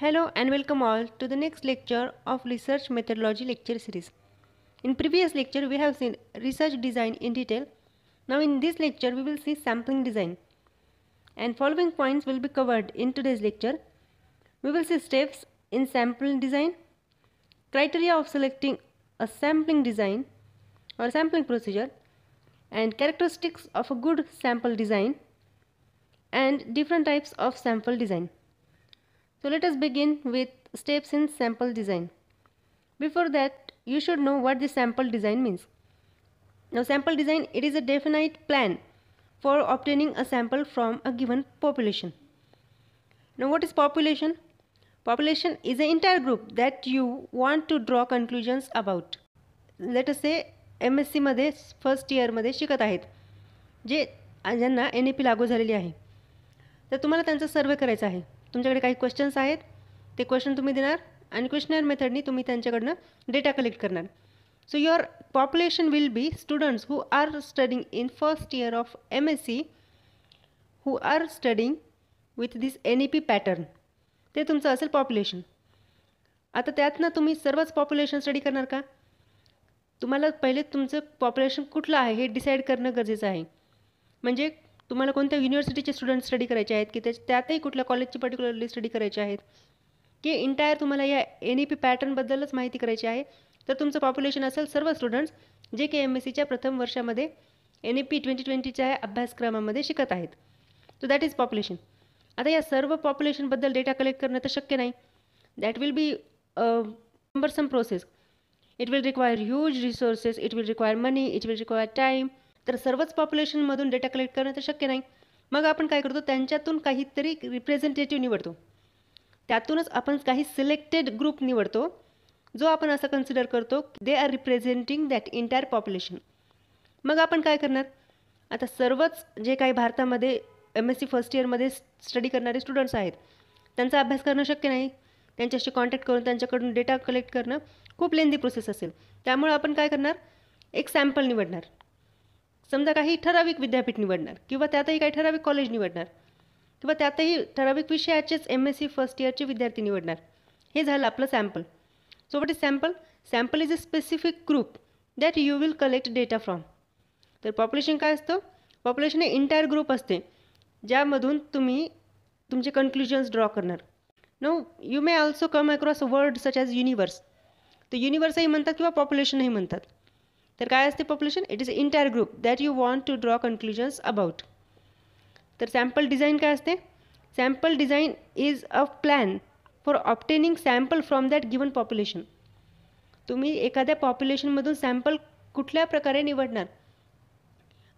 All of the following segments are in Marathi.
Hello and welcome all to the next lecture of Research Methodology lecture series. In previous lecture we have seen research design in detail. Now in this lecture we will see sampling design. And following points will be covered in today's lecture. We will see steps in sample design, criteria of selecting a sampling design or sampling procedure, and characteristics of a good sample design, and different types of sample design. So let us begin with steps in sample design. Before that, you should know what the sample design means. Now sample design, it is a definite plan for obtaining a sample from a given population. Now what is population? Population is an entire group that you want to draw conclusions about. Let us say MSc मध्ये फर्स्ट इयरमध्ये शिकत आहेत जे ज्यांना NEP लागू झालेली आहे, तर तुम्हाला त्यांचा सर्वे करायचा आहे. तुमच्याकडे काही क्वेश्चन्स आहेत, ते क्वेश्चन तुम्ही देणार आणि क्वेश्चनर मेथडनी तुम्ही त्यांच्याकडनं डेटा कलेक्ट करणार. So your population will be students who are studying in first year of MSc who are studying with this NEP pattern. ते तुमचं असेल पॉप्युलेशन. आता त्यातनं तुम्ही सर्वच पॉप्युलेशन स्टडी करणार का? तुम्हाला पहिले तुमचं पॉप्युलेशन कुठलं आहे हे डिसाईड करणं गरजेचं आहे. म्हणजे तुम्हाला कोणत्या युनिव्हर्सिटीचे स्टुडंट स्टडी करायचे आहेत की त्यातही कुठल्या कॉलेजची पर्टिक्युलरली स्टडी करायचे आहेत की इंटायर तुम्हाला या NEP पॅटर्नबद्दलच माहिती करायची आहे, तर तुमचं पॉप्युलेशन असेल सर्व स्टुडंट्स जे की MScच्या प्रथम वर्षामध्ये NEP 2020च्या अभ्यासक्रमामध्ये शिकत आहेत. So that is population. आता या सर्व पॉप्युलेशनबद्दल डेटा कलेक्ट करणं तर शक्य नाही. That will be cumbersome process. It will require huge resources, it will require money, it will require time. तर सर्वच पॉप्युलेशनमधून डेटा कलेक्ट करणं तर शक्य नाही. मग आपण काय करतो, त्यांच्यातून काहीतरी रिप्रेझेंटेटिव्ह निवडतो. त्यातूनच आपण काही सिलेक्टेड ग्रुप निवडतो जो आपण असं कन्सिडर करतो they are representing that entire population. मग आपण काय करणार, आता सर्वच जे काही भारतामध्ये MSc फर्स्ट इयरमध्ये स्टडी करणारे स्टुडंट्स आहेत त्यांचा अभ्यास करणं शक्य नाही. त्यांच्याशी कॉन्टॅक्ट करून त्यांच्याकडून डेटा कलेक्ट करणं खूप लेंदी प्रोसेस असेल. त्यामुळे आपण काय करणार, एक सॅम्पल निवडणार. समजा काही ठराविक विद्यापीठ निवडणार किंवा त्यातही काही ठराविक कॉलेज निवडणार किंवा त्यातही ठराविक विषयाचेच MSc फर्स्ट इयरचे विद्यार्थी निवडणार. हे झालं आपलं sample. So what is sample? Sample is a specific group that you will collect data from. तर पॉप्युलेशन काय असतं? पॉप्युलेशन हे इंटायर ग्रुप असते ज्यामधून तुम्ही तुमचे कन्क्लुजन्स ड्रॉ करणार. No you may also come across a word such as universe. तर युनिवर्सही म्हणतात किंवा पॉप्युलेशनही म्हणतात. तर काय असते population? It is a entire group that you want to draw conclusions about. तर सॅम्पल डिझाईन काय असते? Sample design is a plan for obtaining sample from that given population. तुम्ही एखाद्या पॉप्युलेशनमधून सॅम्पल कुठल्या प्रकारे निवडणार,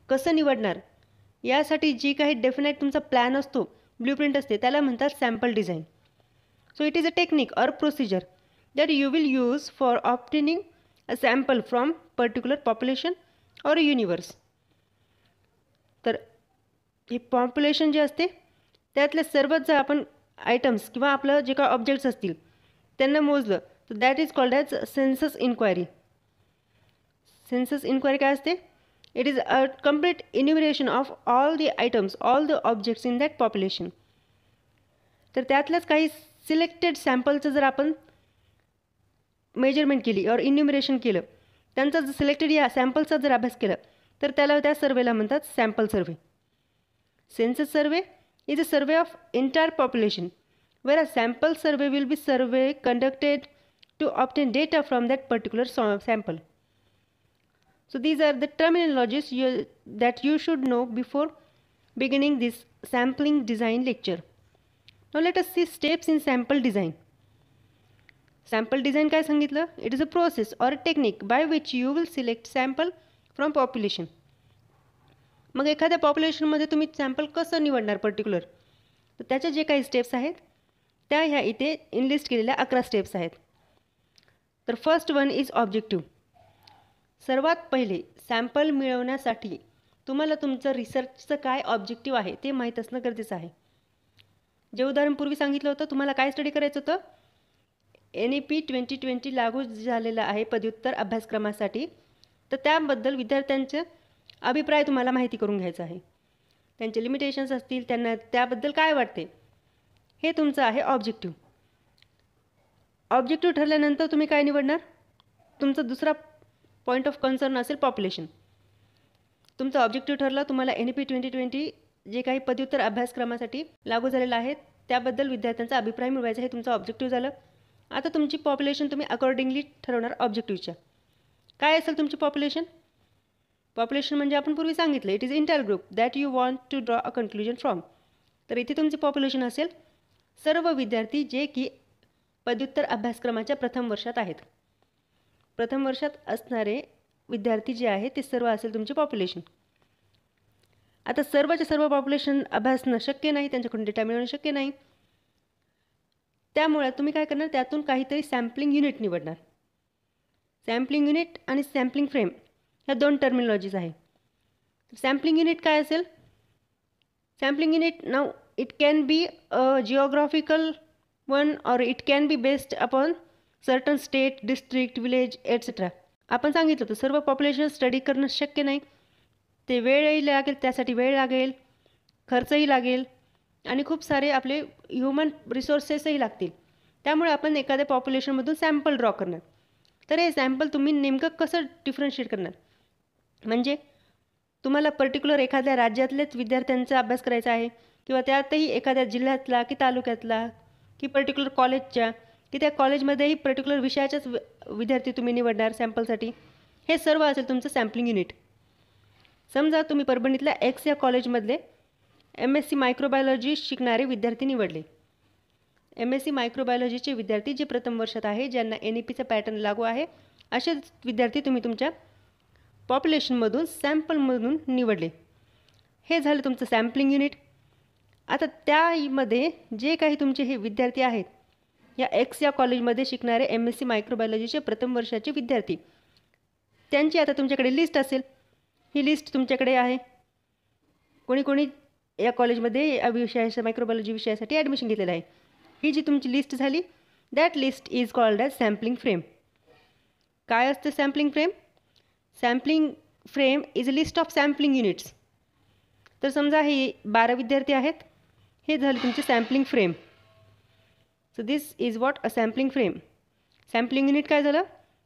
कसं निवडणार, यासाठी जी काही डेफिनेट तुमचा प्लॅन असतो, ब्ल्यूप्रिंट असते, त्याला म्हणतात sample design. So it is a technique or procedure that you will use for obtaining a sample from particular population or universe. तर हे पॉप्युलेशन जे असते त्यातले सर्वच जर आपण आयटम्स किंवा आपलं जे काही ऑब्जेक्ट्स असतील त्यांना मोजलं तर that is called as census inquiry. Census inquiry काय असते? It is a complete enumeration of all the items, all the objects in that population. तर त्यातल्याच काही सिलेक्टेड सॅम्पलचं जर आपण मेजरमेंट केली और इन्युमरेशन केलं, त्यांचा जर सिलेक्टेड या सॅम्पलचा जर अभ्यास केला तर त्याला त्या सर्वेला म्हणतात sample survey. Census survey is a survey of entire population, whereas sample survey will be survey conducted to obtain data from that particular sample. So these are the terminologies that you should know before beginning this sampling design lecture. Now let us see steps in sample design. Sample design काय सांगितलं? It is a process or a technique by which you will select sample from population. मग एखाद्या पॉप्युलेशनमध्ये तुम्ही सॅम्पल कसं निवडणार पर्टिक्युलर, तर त्याच्या जे काही स्टेप्स आहेत त्या ह्या इथे इनलिस्ट केलेल्या 11 स्टेप्स आहेत. तर फर्स्ट वन इज ऑब्जेक्टिव्ह. सर्वात पहिले सॅम्पल मिळवण्यासाठी तुम्हाला तुमचं रिसर्चचं काय ऑब्जेक्टिव्ह आहे ते माहीत असणं गरजेचं आहे. जे उदाहरण पूर्वी सांगितलं होतं, तुम्हाला काय स्टडी करायचं होतं? NEP 2020 लागू झालेलं आहे पदव्युत्तर अभ्यासक्रमासाठी, तर त्याबद्दल विद्यार्थ्यांचे अभिप्राय तुम्हाला माहिती करून घ्यायचा आहे. त्यांचे लिमिटेशन्स असतील, त्यांना त्याबद्दल काय वाटते, हे तुमचं आहे ऑब्जेक्टिव्ह. ऑब्जेक्टिव्ह ठरल्यानंतर तुम्ही काय निवडणार? तुमचा दुसरा पॉईंट ऑफ कन्सर्न असेल पॉप्युलेशन. तुमचा ऑब्जेक्टिव्ह ठरला, तुम्हाला NEP 2020 जे काही पदव्युत्तर अभ्यासक्रमासाठी लागू झालेलं आहे त्याबद्दल विद्यार्थ्यांचा अभिप्राय मिळवायचा, हे तुमचं ऑब्जेक्टिव्ह झालं. आता तुमची पॉप्युलेशन तुम्ही अकॉर्डिंगली ठरवणार ऑब्जेक्टिव्हच्या. काय असेल तुमची पॉप्युलेशन? पॉप्युलेशन म्हणजे आपण पूर्वी सांगितलं, it is entire group that you want to draw a conclusion from. तर इथे तुमची पॉप्युलेशन असेल सर्व विद्यार्थी जे की पदव्युत्तर अभ्यासक्रमाच्या प्रथम वर्षात आहेत. प्रथम वर्षात असणारे विद्यार्थी जे आहेत ते सर्व असेल तुमचे पॉप्युलेशन. आता सर्वच्या सर्व पॉप्युलेशन अभ्यासणं शक्य नाही, त्यांच्याकडून डेटा मिळवणं शक्य नाही. त्यामुळे तुम्ही काय करणार, त्यातून काहीतरी सॅम्पलिंग युनिट निवडणार. सॅम्पलिंग युनिट आणि सॅम्पलिंग फ्रेम ह्या दोन टर्मिनॉलॉजीज आहे. सॅम्पलिंग युनिट काय असेल? Sampling unit now it can be a geographical one or it can be based upon certain state, district, village etcetera. आपण सांगितलं होतं सर्व पॉप्युलेशन स्टडी करणं शक्य नाही, ते वेळही लागेल, त्यासाठी वेळ लागेल, खर्चही लागेल आणि खूप सारे आपले ह्युमन रिसोर्सेसही लागतील. त्यामुळे आपण एखाद्या पॉप्युलेशनमधून सॅम्पल ड्रॉ करणार. तर हे सॅम्पल तुम्ही नेमकं कसं डिफरन्शिएट करणार? म्हणजे तुम्हाला पर्टिक्युलर एखाद्या राज्यातलेच विद्यार्थ्यांचा अभ्यास करायचा आहे किंवा त्यातही एखाद्या जिल्ह्यातला की तालुक्यातला की पर्टिक्युलर कॉलेजच्या की त्या कॉलेजमध्येही पर्टिक्युलर विषयाच्याच विद्यार्थी तुम्ही निवडणार सॅम्पलसाठी. हे सर्व असेल तुमचं सॅम्पलिंग युनिट. समजा तुम्ही परभणीतल्या X या कॉलेजमधले MSc मायक्रोबायोलॉजी शिकणारे विद्यार्थी निवडले. MSc मायक्रोबायोलॉजीचे विद्यार्थी जे प्रथम वर्षात आहे, ज्यांना NEPचा पॅटर्न लागू आहे, असेच विद्यार्थी तुम्ही तुमच्या पॉप्युलेशनमधून सॅम्पलमधून निवडले. हे झालं तुमचं सॅम्पलिंग युनिट. आता त्यामध्ये जे काही तुमचे हे विद्यार्थी आहेत, या X या कॉलेजमध्ये शिकणारे MSc मायक्रोबायोलॉजीचे प्रथम वर्षाचे विद्यार्थी, त्यांची आता तुमच्याकडे लिस्ट असेल. ही लिस्ट तुमच्याकडे आहे. कोणी कोणी या कॉलेजमध्ये या विषयाच्या मायक्रोबायोलॉजी विषयासाठी ॲडमिशन घेतलेलं आहे. ही जी तुमची लिस्ट झाली, that list is called as sampling frame. काय असतं sampling frame? Sampling frame is a list of sampling units. तर समजा हे 12 विद्यार्थी आहेत, हे झाले तुमचे sampling frame. So this is what a sampling frame. Sampling unit काय झालं?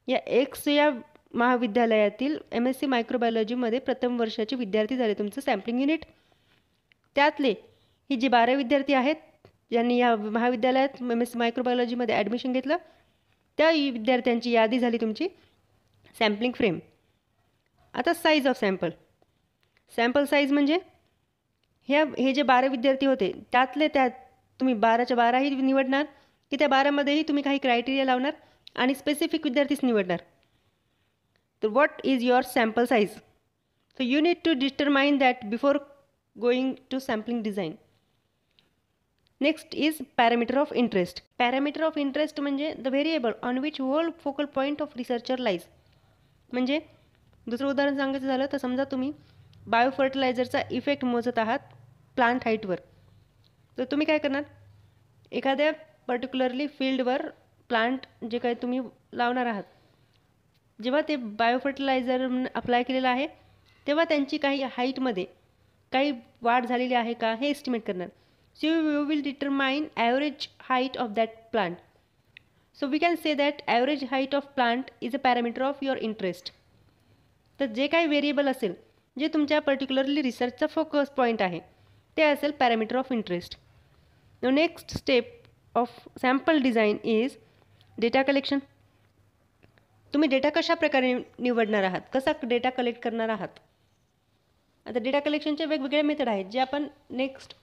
या X या महाविद्यालयातील MSc मायक्रोबायोलॉजीमध्ये प्रथम वर्षाचे विद्यार्थी झाले तुमचं सॅम्पलिंग युनिट. त्यातले ही जे 12 विद्यार्थी आहेत ज्यांनी या महाविद्यालयात MSc मायक्रोबायोलॉजीमध्ये ॲडमिशन घेतलं, त्या विद्यार्थ्यांची यादी झाली तुमची सॅम्पलिंग फ्रेम. आता size of sample. Sample size म्हणजे हे जे 12 विद्यार्थी होते त्यातले त्यात तुम्ही 12च्या 12ही निवडणार की त्या 12मध्येही तुम्ही काही क्रायटेरिया लावणार आणि स्पेसिफिक विद्यार्थीच निवडणार. तर what is your sample size? So you need to determine that before going to sampling design. Next is parameter of interest. Parameter of interest म्हणजे the variable on which whole focal point of researcher lies. म्हणजे दुसरं उदाहरण सांगायचं झालं तर समजा तुम्ही बायोफर्टिलायझरचा इफेक्ट मोजत आहात प्लांट हाईटवर. तर तुम्ही काय करणार, एखाद्या पर्टिक्युलरली फील्डवर प्लांट जे काही तुम्ही लावणार आहात, जेव्हा ते बायोफर्टिलायझर अप्लाय केलेलं आहे तेव्हा त्यांची काही हाईटमध्ये काही वाढ झालेली आहे का हे एस्टिमेट करणार. So you will determine average height of that plant. So we can say that average height of plant is a parameter of your interest. तर जे काही व्हेरिएबल असेल जे तुमच्या पर्टिक्युलरली रिसर्चचा फोकस पॉईंट आहे ते असेल parameter of interest. No next step of sample design is data collection. तुम्ही डेटा कशा प्रकारे निवडणार आहात, कसा डेटा कलेक्ट करणार आहात? आता डेटा कलेक्शनचे वेगवेगळे मेथड आहेत जे आपण नेक्स्ट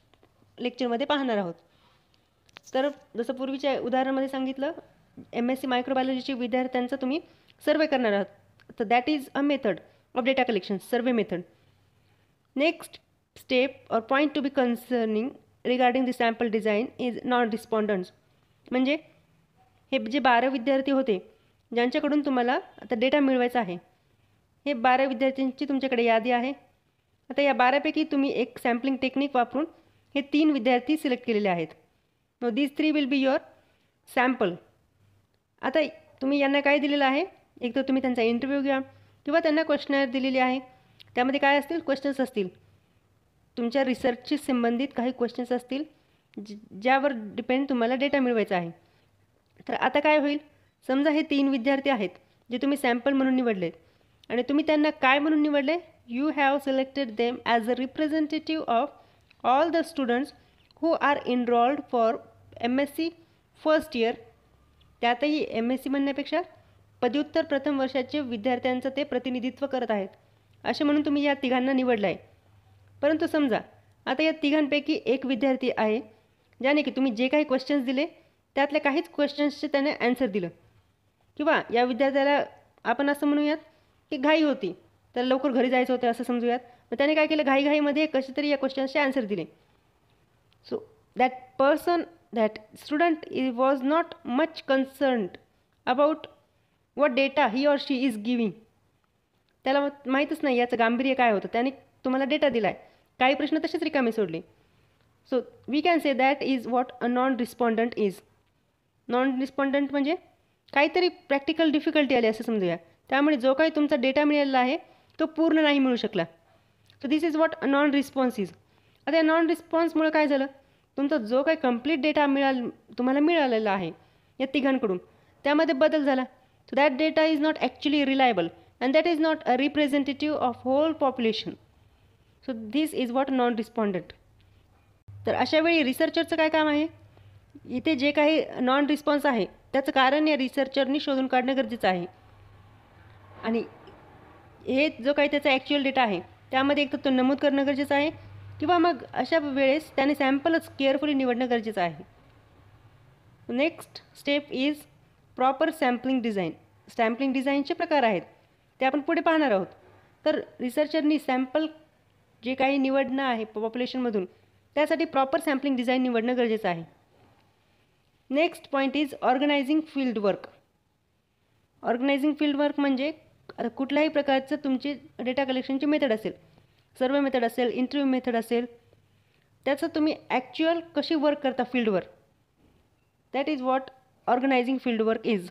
लेक्चरमध्ये पाहणार आहोत. तर जसं पूर्वीच्या उदाहरणामध्ये सांगितलं, MSc मायक्रोबायोलॉजीच्या विद्यार्थ्यांचा तुम्ही सर्वे करणार आहात, तर that is a method of data collection, survey method. Next step or point to be concerning regarding the sample design is non respondence. म्हणजे हे जे 12 विद्यार्थी होते ज्यांच्याकडून तुम्हाला आता डेटा मिळवायचा आहे, हे 12 विद्यार्थ्यांची तुमच्याकडे यादी आहे. आता या 12पैकी तुम्ही एक सॅम्पलिंग टेक्निक वापरून हे 3 विद्यार्थी सिलेक्ट केलेले आहेत. Know these 3 will be your sample. आता तुम्ही यांना काय दिलेलं आहे, एक तर तुम्ही त्यांचा इंटरव्ह्यू घ्या किंवा त्यांना क्वेश्चनर दिलेली आहे. त्यामध्ये काय असतील, क्वेश्चन्स असतील, तुमच्या रिसर्चशी संबंधित काही क्वेश्चन्स असतील ज्यावर डिपेंड तुम्हाला डेटा मिळवायचा आहे. तर आता काय होईल, समजा हे 3 विद्यार्थी आहेत जे तुम्ही सॅम्पल म्हणून निवडलेत आणि तुम्ही त्यांना काय म्हणून निवडले, you have selected them as a representative of all the students who are enrolled for MSc first year. त्यातही MSc म्हणण्यापेक्षा पदव्युत्तर प्रथम वर्षाचे विद्यार्थ्यांचं ते प्रतिनिधित्व करत आहेत असे म्हणून तुम्ही या तिघांना निवडलं आहे. परंतु समजा आता या तिघांपैकी एक विद्यार्थी आहे ज्याने की तुम्ही जे काही क्वेश्चन्स दिले त्यातल्या काहीच क्वेश्चन्सचे त्याने ॲन्सर दिलं, किंवा या विद्यार्थ्याला आपण असं म्हणूयात की घाई होती, तर लवकर घरी जायचं होतं असं समजूयात. मग त्याने काय केलं, घाईमध्ये कसे तरी या क्वेश्चन्सचे ॲन्सर दिले. So that student was not much concerned about what data he or she is giving. त्याला माहीतच नाही याचं गांभीर्य काय होतं, त्याने तुम्हाला डेटा दिला आहे, काही प्रश्न तसेच रिकामे सोडले. So we can say that is what a non respondent is. Non respondent म्हणजे काहीतरी प्रॅक्टिकल डिफिकल्टी आली असं समजूया, त्यामुळे जो काही तुमचा डेटा मिळालेला आहे तो पूर्ण नाही मिळू शकला. So this is what a non response is. आता या नॉन रिस्पॉन्समुळे काय झालं, तुमचा जो काही कंप्लीट डेटा तुम्हाला मिळालेला आहे या तिघांकडून त्यामध्ये बदल झाला. So that data is not actually reliable and that is not a representative of whole population. So this is what non respondent. तर अशा वेळी रिसर्चरचं काय काम आहे, इथे जे काही नॉन रिस्पॉन्स आहे त्याचं कारण या रिसर्चरनी शोधून काढणं गरजेचं आहे. आणि हे जो काही त्याचा ॲक्च्युअल डेटा आहे त्यामध्ये एक तर तो नमूद करणं गरजेचं आहे, किंवा मग अशा वेळेस त्याने सॅम्पलच केअरफुली निवडणं गरजेचं आहे. Next step is proper sampling design. Sampling डिझाईनचे प्रकार आहेत ते आपण पुढे पाहणार आहोत. तर रिसर्चरनी सॅम्पल जे काही निवडणं आहे पॉप्युलेशनमधून त्यासाठी प्रॉपर सॅम्पलिंग डिझाईन निवडणं गरजेचं आहे. Next point is organising field work. Organising field work म्हणजे कुठल्याही प्रकारचं तुमची डेटा कलेक्शनची मेथड असेल, सर्वे मेथड असेल, इंटरव्ह्यू मेथड असेल, त्याचं तुम्ही ॲक्च्युअल कशी वर्क करता फील्डवर, that is what organising field work is.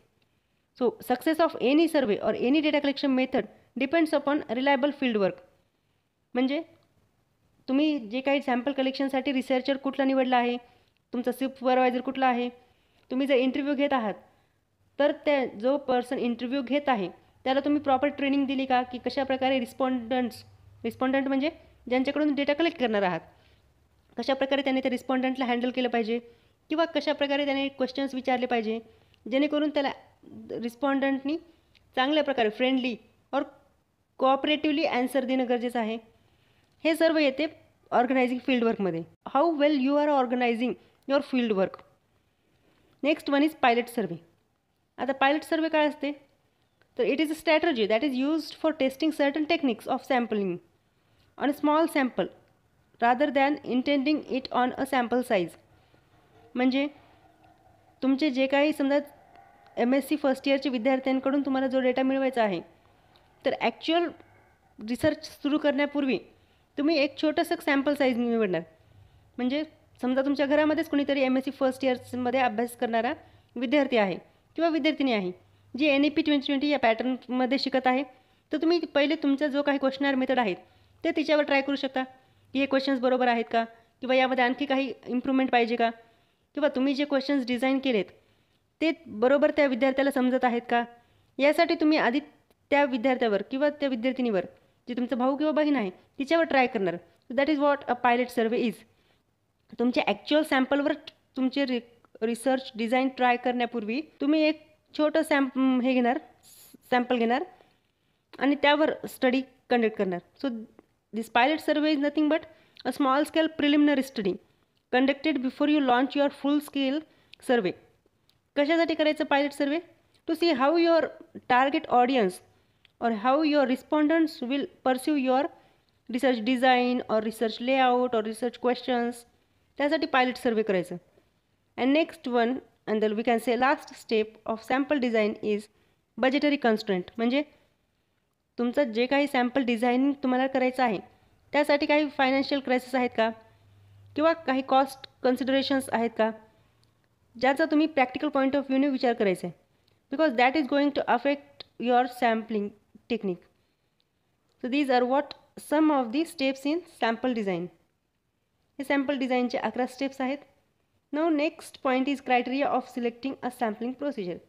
So success of any survey or any data collection method depends upon reliable field work. म्हणजे तुम्ही जे काही सॅम्पल कलेक्शनसाठी रिसर्चर कुठला निवडला आहे, तुमचा सुपरवायझर कुठला आहे, तुम्ही जर इंटरव्ह्यू घेत आहात तर त्या जो पर्सन इंटरव्ह्यू घेत आहे त्याला तुम्ही प्रॉपर ट्रेनिंग दिली का, की कशाप्रकारे रिस्पॉन्डंट म्हणजे ज्यांच्याकडून डेटा कलेक्ट करणार आहात, कशाप्रकारे त्याने त्या रिस्पॉन्डंटला हँडल केलं पाहिजे, किंवा कशाप्रकारे त्याने क्वेश्चन्स विचारले पाहिजे जेणेकरून त्याला रिस्पॉन्डंटनी चांगल्या प्रकारे फ्रेंडली और कोऑपरेटिव्हली ॲन्सर देणं गरजेचं आहे. हे सर्व येते ऑर्गनायझिंग फील्ड वर्कमध्ये. How well you are organising your field work. Next one is pilot survey. आता पायलट सर्वे काय असते, तर it is a strategy that is used for testing certain techniques of sampling on a small sample rather than intending it on a sample size. म्हणजे तुमचे जे काही समजा MSc फर्स्ट इयरचे विद्यार्थ्यांकडून तुम्हाला जो डेटा मिळवायचा आहे, तर ॲक्च्युअल रिसर्च सुरू करण्यापूर्वी तुम्ही एक छोटंसं सॅम्पल साईज निवडणार. म्हणजे समजा तुमच्या घरामध्येच कुणीतरी MSc फर्स्ट इयर्समध्ये अभ्यास करणारा विद्यार्थी आहे किंवा विद्यार्थिनी आहे जी NEP 2020 या पॅटर्नमध्ये शिकत आहे, तर तुम्ही पहिले तुमचा जो काही क्वेश्चनर मेथड आहेत ते तिच्यावर ट्राय करू शकता की हे क्वेश्चन्स बरोबर आहेत का, किंवा यामध्ये आणखी काही इम्प्रूव्हमेंट पाहिजे का, किंवा तुम्ही जे क्वेश्चन्स डिझाईन केलेत ते बरोबर त्या विद्यार्थ्याला समजत आहेत का. यासाठी तुम्ही आधी त्या विद्यार्थ्यावर किंवा त्या विद्यार्थिनीवर, जे तुमचा भाऊ किंवा बहीण आहे तिच्यावर ट्राय करणार. That is what a pilot survey is. तुमच्या ॲक्च्युअल सॅम्पलवर तुमचे रिसर्च डिझाईन ट्राय करण्यापूर्वी तुम्ही एक छोटं सॅम्पल घेणार आणि त्यावर स्टडी कंडक्ट करणार. So this pilot survey is nothing but a small scale preliminary study conducted before you launch your full scale survey. कशासाठी करायचं pilot survey? To see how your target audience or how your respondents will pursue your research design or research layout or research questions. त्यासाठी पायलट सर्वे करायचं. And next one and we can say last step of sample design is budgetary constraint. म्हणजे तुमचं जे काही सॅम्पल डिझाईन तुम्हाला करायचं आहे त्यासाठी काही फायनान्शियल क्रायसिस आहेत का, किंवा काही कॉस्ट कन्सिडरेशन्स आहेत का, ज्याचा तुम्ही प्रॅक्टिकल पॉईंट ऑफ व्ह्यूने विचार करायचा आहे, because that is going to affect your sampling technique. So these are what some of the steps in sample design. हे सॅम्पल डिझाईनचे 11 स्टेप्स आहेत. Now next point is criteria of selecting a sampling procedure.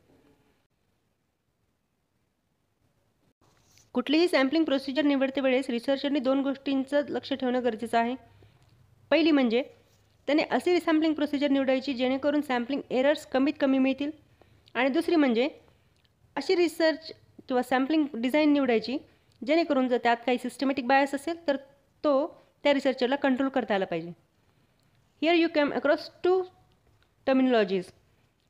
कुठलीही सॅम्पलिंग प्रोसिजर निवडते वेळेस रिसर्चरने 2 गोष्टींचं लक्ष ठेवणं गरजेचं आहे. पहिली म्हणजे त्याने अशी सॅम्पलिंग प्रोसिजर निवडायची जेणेकरून सॅम्पलिंग एरर्स कमीत कमी मिळतील, आणि दुसरी म्हणजे अशी रिसर्च किंवा सॅम्पलिंग डिझाईन निवडायची जेणेकरून जर त्यात काही सिस्टमॅटिक बायस असेल तर तो त्या रिसर्चरला कंट्रोल करता आला पाहिजे. Here you come across 2 terminologies,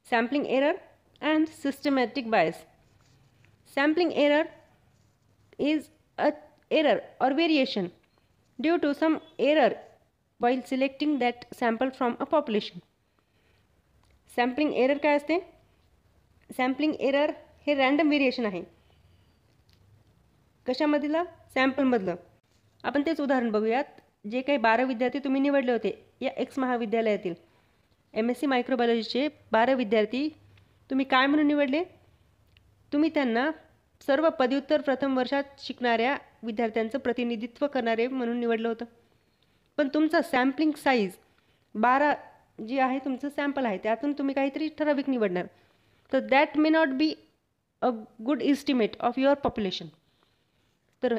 sampling error and systematic bias. Sampling error is a error or variation due to some error while selecting that sample from a population. Sampling error काय असते? Sampling error हे रँडम व्हेरिएशन आहे. कशामधलं? सॅम्पलमधलं. आपण तेच उदाहरण बघूयात. जे काही 12 विद्यार्थी तुम्ही निवडले होते या एक्स महाविद्यालयातील MSc मायक्रोबायोलॉजीचे 12 विद्यार्थी तुम्ही काय म्हणून निवडले? तुम्ही त्यांना सर्व पदव्युत्तर प्रथम वर्षात शिकणाऱ्या विद्यार्थ्यांचं प्रतिनिधित्व करणारे म्हणून निवडलं होतं. पण तुमचा सॅम्पलिंग साईज 12 जी आहे, तुमचं सॅम्पल आहे, त्यातून तुम्ही काहीतरी ठराविक निवडणार. तर that may not be a good estimate of your population. तर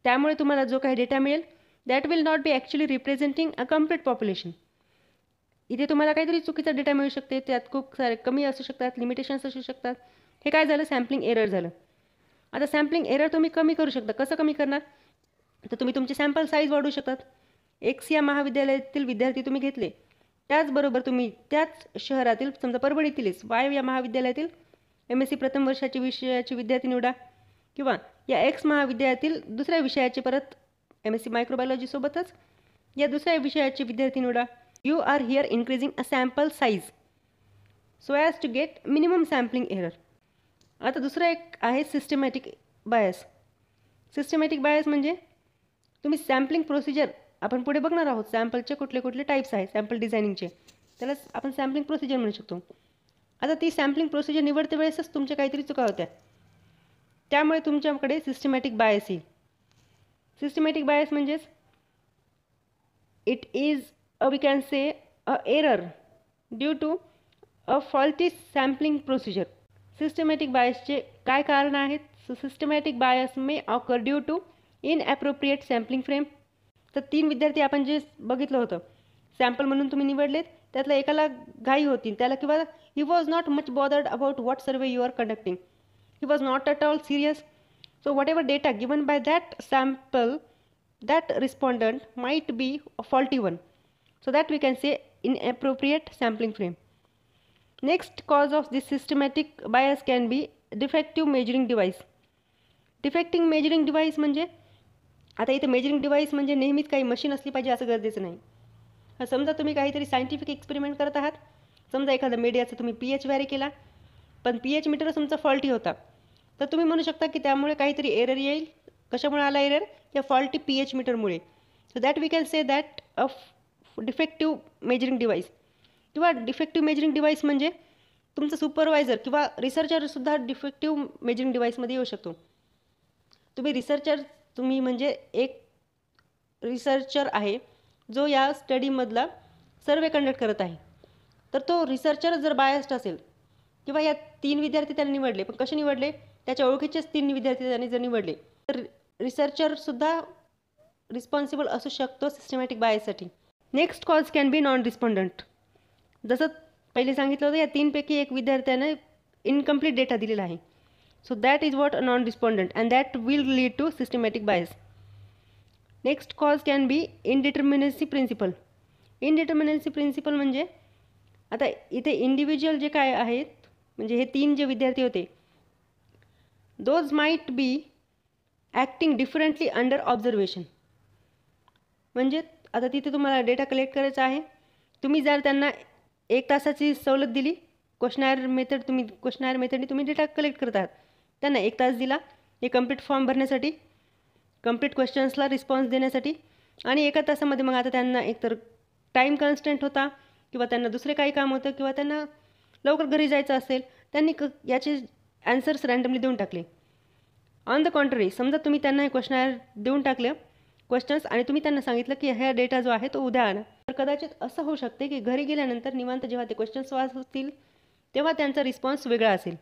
त्यामुळे तुम्हाला जो काही डेटा मिळेल that will not be actually representing a complete population. इथे तुम्हाला काहीतरी चुकीचा डेटा मिळू शकते, त्यात खूप सारे कमी असू शकतात, लिमिटेशन्स असू शकतात. हे काय झालं? सॅम्पलिंग एरर झालं. आता सॅम्पलिंग एरर तुम्ही कमी करू शकता. कसं कमी करणार? तर तुम्ही तुमची सॅम्पल साईज वाढवू शकतात. एक्स या महाविद्यालयातील विद्यार्थी तुम्ही घेतले, त्याचबरोबर तुम्ही त्याच शहरातील समजा परभणीतीलच वाय या महाविद्यालयातील MSc प्रथम वर्षाची विषयाचे विद्यार्थी निवडा, किंवा या एक्स महाविद्यालयातील दुसऱ्या विषयाचे परत MSc मायक्रोबायोलॉजीसोबतच या दुसऱ्या विषयाचे विद्यार्थी निवडा. You are here increasing a sample size so as to get minimum sampling error. आता दुसरा एक आहे सिस्टमॅटिक बायस. सिस्टमॅटिक बायस म्हणजे तुम्ही सॅम्पलिंग प्रोसिजर, आपण पुढे बघणार आहोत सॅम्पलचे कुठले कुठले टाईप्स आहेत सॅम्पल डिझायनिंगचे, त्याला आपण सॅम्पलिंग प्रोसिजर म्हणू शकतो. आता ती सॅम्पलिंग प्रोसिजर निवडते वेळेसच तुमच्या काहीतरी चुका होत्या, त्यामुळे तुमच्याकडे सिस्टमॅटिक बायस येईल. सिस्टमॅटिक बायस म्हणजेच it is we can say a error due to a faulty sampling procedure. Systematic बायसचे काय कारण आहेत? So systematic bias may occur due to inappropriate sampling frame. तर 3 विद्यार्थी आपण जे बघितलं होतं सॅम्पल म्हणून तुम्ही निवडलेत, त्यातल्या एकाला घाई होती, त्याला किंवा he was not much bothered about what survey you are conducting, he was not at all serious. So whatever data given by that sample that respondent might be a faulty one. So that we can say inappropriate sampling frame. Next cause of this systematic bias can be defective measuring device. Defective measuring device म्हणजे आता इथे मेजरिंग डिव्हाइस म्हणजे नेहमीच काही मशीन असली पाहिजे असं गरजेचं नाही. समजा तुम्ही काहीतरी सायंटिफिक एक्सपेरिमेंट करत आहात, समजा एखादा मीडियाचा तुम्ही pH व्हॅरी केला, पण pH मीटर तुमचा फॉल्टी होता, तर तुम्ही म्हणू शकता की त्यामुळे काहीतरी एरर येईल. कशामुळे आला एरर? या फॉल्टी pH मीटरमुळे. So that we can say that a defective measuring device. किंवा डिफेक्टिव्ह मेजरिंग डिव्हाइस म्हणजे तुमचा सुपरवायझर किंवा रिसर्चरसुद्धा डिफेक्टिव्ह मेजरिंग डिव्हाइसमध्ये येऊ शकतो. तुम्ही म्हणजे एक रिसर्चर आहे जो या स्टडीमधला सर्वे कंडक्ट करत आहे, तर तो रिसर्चर जर बायस्ड असेल किंवा या 3 विद्यार्थी त्याने निवडले, पण कसे निवडले? त्याच्या ओळखीचेच 3 विद्यार्थी त्याने जर निवडले तर रिसर्चरसुद्धा रिस्पॉन्सिबल असू शकतो सिस्टमॅटिक बायससाठी. Next cause can be non respondent. जसं पहिले सांगितलं होतं, या 3 पैकी एक विद्यार्थ्याने इनकम्प्लीट डेटा दिलेला आहे. So that is what a non respondent and that will lead to systematic bias. Next cause can be indeterminacy principle. Indeterminacy principle म्हणजे आता इथे इंडिव्हिज्युअल जे काय आहेत, म्हणजे हे 3 जे विद्यार्थी होते, those might be acting differently under observation. म्हणजे आता तिथे तुम्हाला डेटा कलेक्ट करायचा आहे, तुम्ही जर त्यांना 1 तासाची सवलत दिली, क्वेश्चनायर मेथडने तुम्ही डेटा कलेक्ट करत आहात, त्यांना 1 तास दिला हे कम्प्लीट फॉर्म भरण्यासाठी, कम्प्लीट क्वेश्चन्सला रिस्पॉन्स देण्यासाठी, आणि 1 तासामध्ये मग आता त्यांना एकतर टाईम कन्स्टंट होता किंवा त्यांना दुसरे काही काम होतं किंवा त्यांना लवकर घरी जायचं असेल, त्यांनी याचे ॲन्सर्स रँडमली देऊन टाकले. ऑन द कॉन्ट्ररी, समजा तुम्ही त्यांना हे क्वेश्चनायर देऊन टाकलं क्वेश्चन्स आणि तुम्ही त्यांना सांगितलं की हा डेटा जो आहे तो उद्या आणा, तर कदाचित असं होऊ शकते की घरी गेल्यानंतर निवांत जेव्हा ते क्वेश्चन्स वाचतील तेव्हा त्यांचा रिस्पॉन्स वेगळा असेल.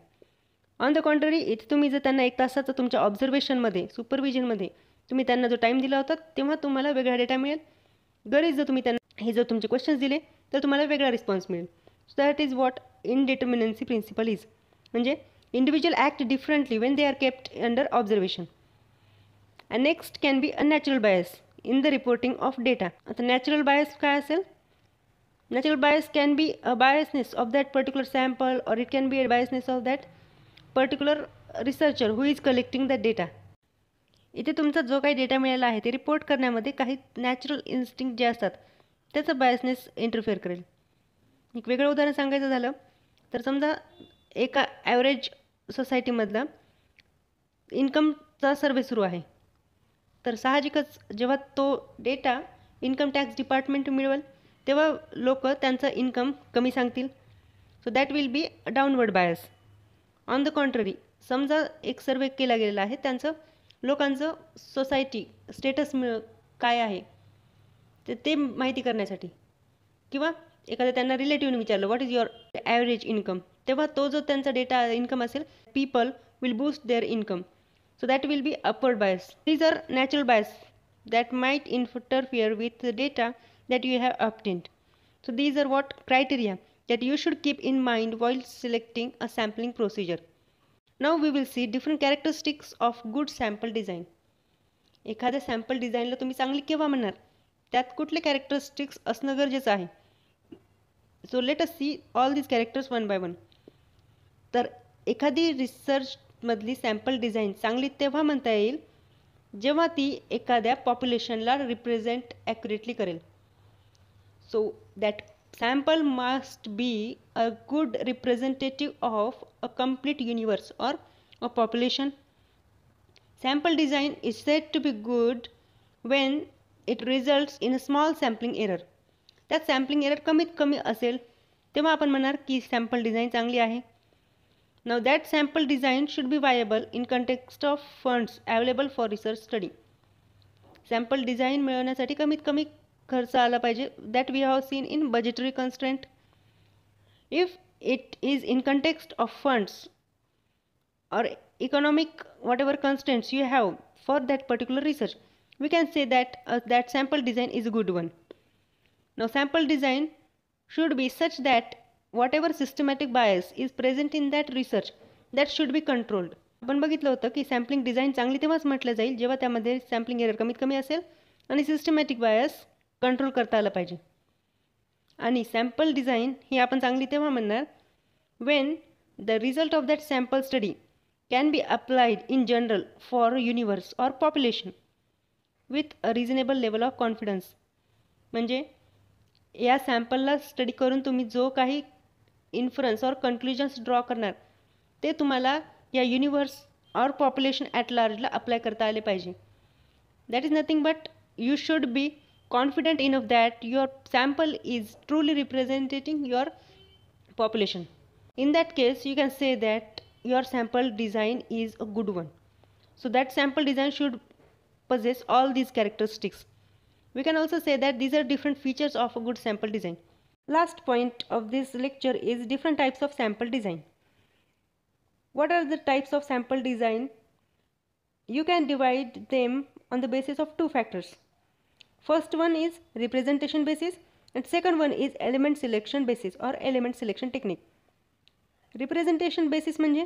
ऑन द कॉन्ट्ररी इथे तुम्ही जर त्यांना 1 तासाचं तुमच्या ऑब्झर्वेशनमध्ये सुपरविजनमध्ये तुम्ही त्यांना जो टाईम दिला होता तेव्हा तुम्हाला वेगळा डेटा मिळेल. घरी जर तुम्ही त्यांना हे जर तुमचे क्वेश्चन्स दिले तर तुम्हाला वेगळा रिस्पॉन्स मिळेल. So that is what indeterminacy principle is. म्हणजे individual act differently when they are kept under observation. And next can be unnatural bias in the reporting of data. आता नॅचरल बायस काय असेल? Natural bias can be a biasness of that particular sample, or it can be a biasness of that particular researcher who is collecting that data. इथे तुमचा जो काही डेटा मिळाला आहे ते रिपोर्ट करण्यामध्ये काही नॅचरल इन्स्टिंक्ट जे असतात त्याचं बायसनेस इंटरफेअर करेल. एक वेगळं उदाहरण सांगायचं झालं तर समजा एका ॲव्हरेज सोसायटीमधला इन्कमचा सर्वे सुरू आहे. तर साहजिकच जेव्हा तो डेटा इन्कम टॅक्स डिपार्टमेंट मिळवेल तेव्हा लोक त्यांचं इन्कम कमी सांगतील. So that will B downward bias. On the contrary समजा एक सर्वे केला गेलेला आहे त्यांचं लोकांचं सोसायटी स्टेटस काय आहे ते माहिती करण्यासाठी, किंवा एखाद्या त्यांना रिलेटिव्हने विचारलं what is your average income, तेव्हा तो जो त्यांचा डेटा इन्कम असेल people will boost their income. So that will be upward bias. These are natural bias that might interfere with data that you have obtained. So these are what criteria that you should keep in mind while selecting a sampling procedure. Now we will see different characteristics of good sample design. एखाद्या सॅम्पल डिझाईनला तुम्ही चांगली केव्हा म्हणणार, त्यात कुठले कॅरेक्टरिस्टिक्स असणं गरजेचं आहे. So let us see all these characters one by one. तर एखादी रिसर्चमधली सॅम्पल डिझाईन चांगली तेव्हा म्हणता येईल जेव्हा ती एखाद्या पॉप्युलेशनला रिप्रेझेंट ॲक्युरेटली करेल. So that sample must be a good representative of a complete universe or a population. Sample design is said to be good when it results in a small sampling error. That sampling error कमीत कमी असेल तेव्हा आपण म्हणणार की sample design चांगली आहे. Now that sample design should be viable in context of funds available for research study. Sample design मिळवण्यासाठी कमीत कमी खर्च आला पाहिजे. That we have seen in budgetary constraint. If it is in context of funds or economic whatever constraints you have for that particular research, we can say that that sample design is a good one. Now sample design should be such that whatever systematic bias is present in that research that should be controlled. आपण बघितलं होतं की सॅम्पलिंग डिझाईन चांगली तेव्हाच म्हटलं जाईल जेव्हा त्यामध्ये सॅम्पलिंग एरर कमीत कमी असेल आणि सिस्टमॅटिक बायस कंट्रोल करता आलं पाहिजे. आणि सॅम्पल डिझाईन ही आपण चांगली तेव्हा म्हणणार Wien the result of that sample study can be applied in general for universe or population with a reasonable level of confidence. म्हणजे या सॅम्पलला स्टडी करून तुम्ही जो काही इन्फरन्स ऑर कन्क्लुजन्स ड्रॉ करणार ते तुम्हाला या युनिवर्स ऑर पॉप्युलेशन ॲट लार्जला अप्लाय करता आले पाहिजे. That is nothing but you should be confident enough that your sample is truly representing your population. In that case you can say that your sample design is a good one. So that sample design should possess all these characteristics. We can also say that these are different features of a good sample design. Last point of this lecture is different types of sample design. What are the types of sample design? You can divide them on the basis of two factors. First one is representation basis and second one is element selection basis or element selection technique. Representation basis म्हणजे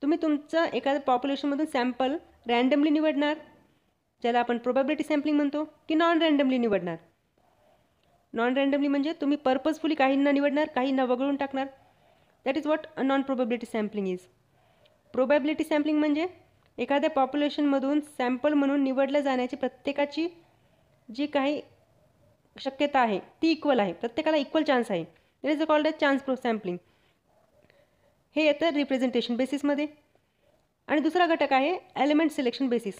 तुम्ही तुमचं एखाद्या पॉप्युलेशनमधून सॅम्पल रँडमली निवडणार, ज्याला आपण प्रोबॅबिलिटी सॅम्पलिंग म्हणतो, की नॉन रँडमली निवडणार. नॉन रँडमली म्हणजे तुम्ही पर्पजफुली काहींना निवडणार, काहींना वगळून टाकणार. That is what a non probability sampling is. Probability sampling म्हणजे एखाद्या पॉप्युलेशनमधून सॅम्पल म्हणून निवडल्या जाण्याची प्रत्येकाची जी काही शक्यता आहे ती इक्वल आहे, प्रत्येकाला इक्वल चान्स आहे. It is called as chance pro sampling. हे येतं रिप्रेझेंटेशन बेसिसमध्ये. आणि दुसरा घटक आहे एलिमेंट सिलेक्शन बेसिस.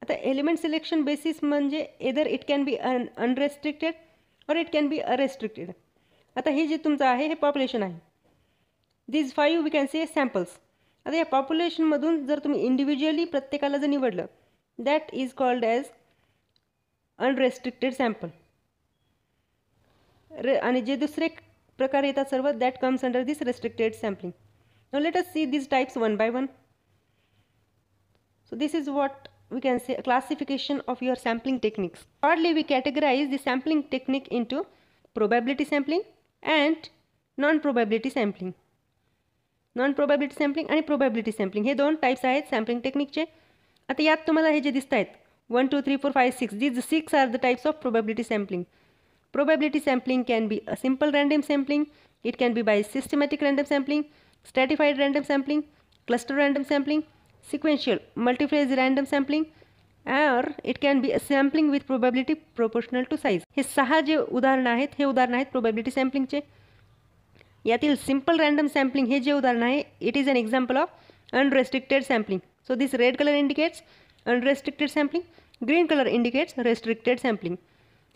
आता एलिमेंट सिलेक्शन बेसिस म्हणजे either it can be unrestricted or it can be restricted. आता हे जे तुमचं आहे हे पॉप्युलेशन आहे. These 5 we can say samples. आता या पॉप्युलेशनमधून जर तुम्ही इंडिव्हिज्युअली प्रत्येकाला जर निवडलं that is called as unrestricted sample. आणि जे दुसरे प्रकार येतात सर्व that comes under this restricted sampling. Now let us see these types one by one. So this is what we can say a classification of your sampling techniques. Broadly we categorize the sampling technique into probability sampling and non-probability sampling. Non-probability sampling आणि probability sampling हे दोन टाइप्स आहेत सॅम्पलिंग टेक्निकचे. आता यात तुम्हाला हे जे दिसत आहेत 1 2 3 4 5 6 these 6 are the types of probability sampling. Probability sampling can be a simple random sampling, it can be by systematic random sampling, stratified random sampling, cluster random sampling, sequential multiphase random sampling, or it can be a sampling with probability proportional to size. हे 6 जे उदाहरण आहेत हे उदाहरण आहेत probability sampling चे. यातील simple random sampling हे जे उदाहरण आहे it is an example of unrestricted sampling. So this red color indicates unrestricted sampling, green color indicates restricted sampling.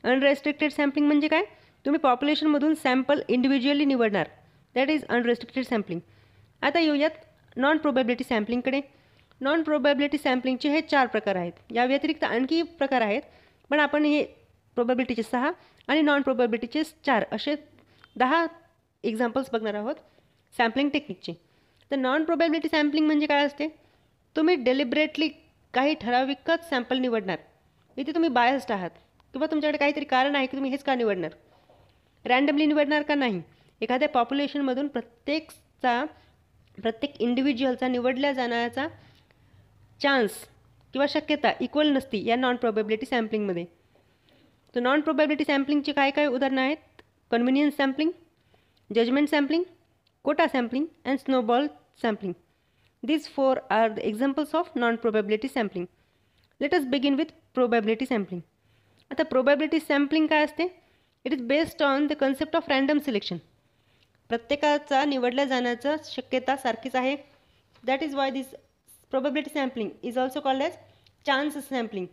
Unrestricted sampling म्हणजे काय, तुम्ही पॉप्युलेशनमधून सॅम्पल इंडिव्हिज्युअली निवडणार, दॅट इज अनरेस्ट्रिक्टेड सॅम्पलिंग. आता येऊयात नॉन प्रोबॅबिलिटी सॅम्पलिंगकडे. नॉन प्रोबॅबिलिटी सॅम्पलिंगचे हे 4 प्रकार आहेत. या व्यतिरिक्त आणखी प्रकार आहेत, पण आपण हे प्रोबॅबिलिटीचे 6 आणि नॉन प्रोबॅबिलिटीचे 4 असे 10 एक्झाम्पल्स बघणार आहोत सॅम्पलिंग टेक्निकचे. तर नॉन प्रोबॅबिलिटी सॅम्पलिंग म्हणजे काय असते, तुम्ही डेलिब्रेटली काही ठराविकच सॅम्पल निवडणार. इथे तुम्ही बायस्ड आहात किंवा तुमच्याकडे काहीतरी कारण आहे की तुम्ही हेच का निवडणार. रँडमली निवडणार का नाही. एखाद्या पॉप्युलेशनमधून प्रत्येक इंडिव्हिज्युअलचा निवडल्या जाण्याचा चान्स किंवा शक्यता इक्वल नसती या नॉन प्रोबॅबिलिटी सॅम्पलिंगमध्ये. तर नॉन प्रोबॅबिलिटी सॅम्पलिंगची काय काय उदाहरणं आहेत, convenience sampling, judgement sampling, quota sampling and snowball sampling. These 4 are the examples of non-probability sampling. Let us begin with probability sampling. आता प्रोबॅबिलिटी सॅम्पलिंग काय असते, it is based on the concept of random selection. प्रत्येकाचा निवडल्या जाण्याचा शक्यता सारखीच आहे. That is why this probability sampling is also called as chance sampling.